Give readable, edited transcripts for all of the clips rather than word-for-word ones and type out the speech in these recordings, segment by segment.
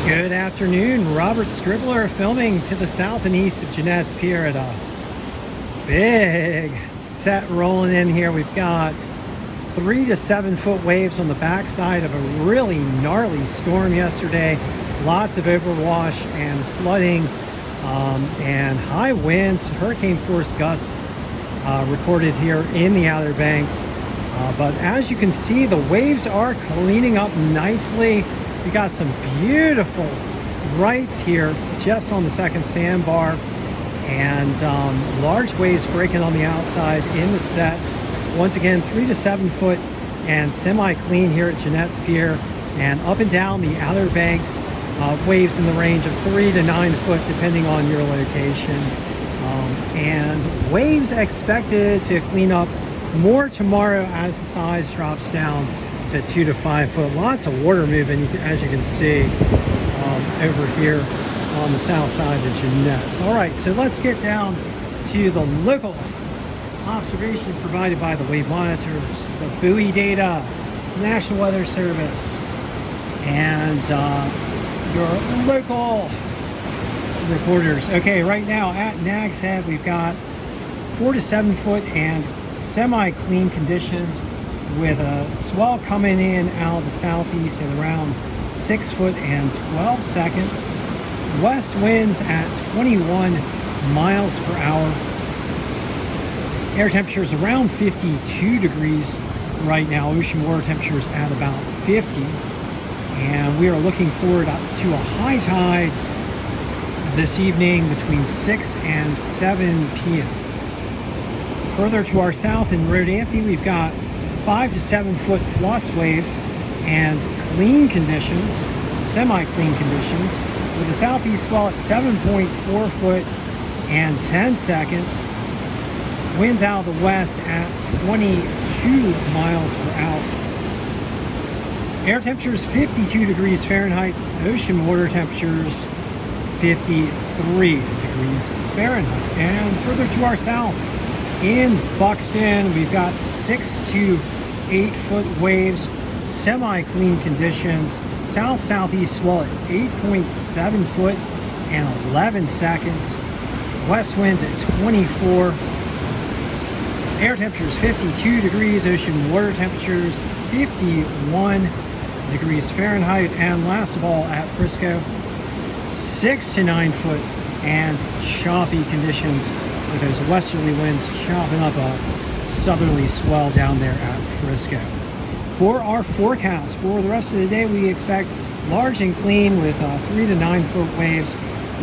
Good afternoon. Robert Stribler filming to the south and east of Jeanette's Pier at a big set rolling in here. We've got 3 to 7 foot waves on the backside of a really gnarly storm yesterday. Lots of overwash and flooding and high winds, hurricane force gusts recorded here in the Outer Banks. But as you can see, the waves are cleaning up nicely. We got some beautiful rights here just on the second sandbar, and large waves breaking on the outside in the sets. Once again, 3 to 7 foot and semi-clean here at Jeanette's Pier, and up and down the Outer Banks, waves in the range of 3 to 9 foot depending on your location. And waves expected to clean up more tomorrow as the size drops down to 2 to 5 foot. Lots of water moving, as you can see, over here on the south side of Jeanette's. All right, so let's get down to the local observations provided by the wave monitors, the buoy data, National Weather Service, and your local reporters. Okay, right now at Nag's Head, we've got 4 to 7 foot and semi-clean conditions, with a swell coming in out of the southeast at around 6 foot and 12 seconds. West winds at 21 miles per hour. Air temperatures around 52 degrees right now. Ocean water temperatures at about 50. And we are looking forward to a high tide this evening between 6 and 7 p.m. Further to our south in Rodanthe, we've got 5 to 7 foot plus waves and clean conditions, semi-clean conditions, with a southeast swell at 7.4 foot and 10 seconds. Winds out of the west at 22 miles per hour. Air temperatures 52 degrees Fahrenheit, ocean water temperatures 53 degrees Fahrenheit. And further to our south in Buxton, we've got 6 to 8 foot waves, semi-clean conditions, south-southeast swell at 8.7 foot and 11 seconds. West winds at 24. Air temperatures 52 degrees, ocean water temperatures 51 degrees Fahrenheit. And last of all, at Frisco, 6 to 9 foot and choppy conditions, with those westerly winds chopping up a southerly swell down there at Frisco. For our forecast for the rest of the day, we expect large and clean with 3 to 9 foot waves,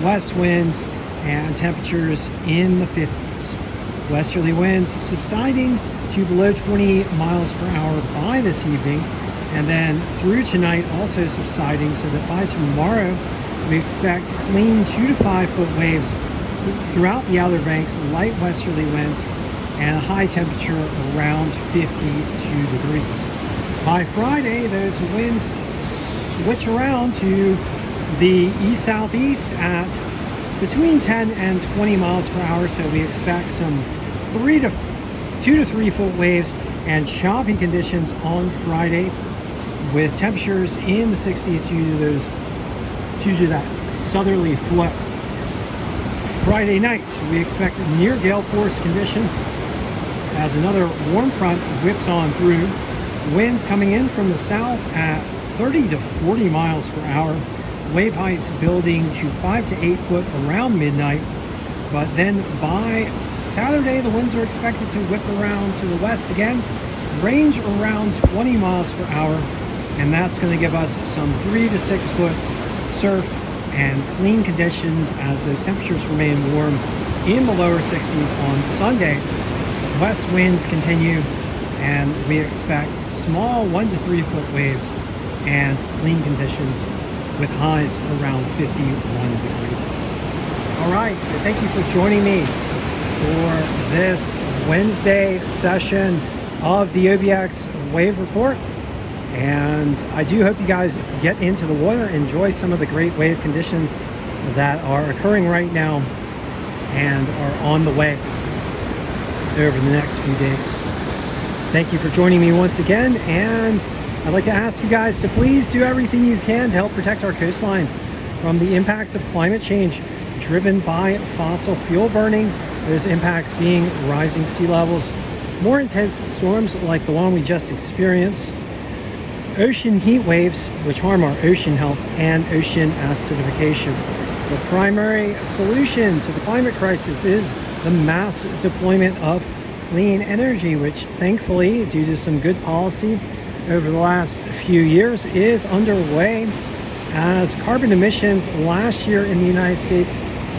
west winds, and temperatures in the 50s. Westerly winds subsiding to below 20 miles per hour by this evening, and then through tonight also subsiding, so that by tomorrow we expect clean 2 to 5 foot waves throughout the Outer Banks, light westerly winds, and a high temperature around 52 degrees. By Friday, those winds switch around to the east-southeast at between 10 and 20 miles per hour, so we expect some 2 to 3 foot waves and choppy conditions on Friday, with temperatures in the 60s due to that southerly flow. Friday night, we expect near gale force conditions as another warm front whips on through. Winds coming in from the south at 30 to 40 miles per hour. Wave heights building to 5 to 8 foot around midnight. But then by Saturday, the winds are expected to whip around to the west again, range around 20 miles per hour. And that's going to give us some 3 to 6 foot surf and clean conditions as those temperatures remain warm in the lower 60s on Sunday. West winds continue, and we expect small 1 to 3 foot waves and clean conditions with highs around 51 degrees. All right, so thank you for joining me for this Wednesday session of the OBX Wave Report. And I do hope you guys get into the water, enjoy some of the great wave conditions that are occurring right now and are on the way over the next few days. Thank you for joining me once again, and I'd like to ask you guys to please do everything you can to help protect our coastlines. from the impacts of climate change driven by fossil fuel burning. Those impacts being rising sea levels, more intense storms like the one we just experienced, ocean heat waves which harm our ocean health, and ocean acidification. The primary solution to the climate crisis is the mass deployment of clean energy, which thankfully, due to some good policy over the last few years, is underway, as carbon emissions last year in the United States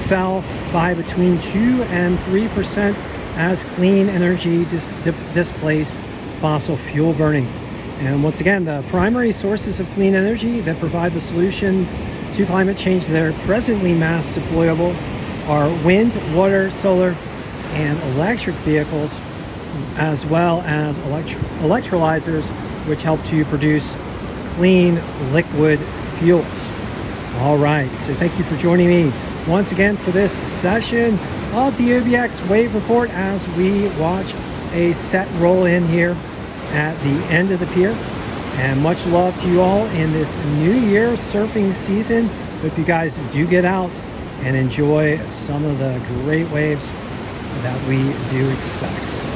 fell by between 2 and 3% as clean energy displaced fossil fuel burning. And once again, the primary sources of clean energy that provide the solutions to climate change that are presently mass deployable are wind, water, solar, and electric vehicles, as well as electrolyzers, which help to produce clean liquid fuels. All right, so thank you for joining me once again for this session of the OBX Wave Report as we watch a set roll in here at the end of the pier. And much love to you all in this new year surfing season. Hope you guys do get out and enjoy some of the great waves that we do expect.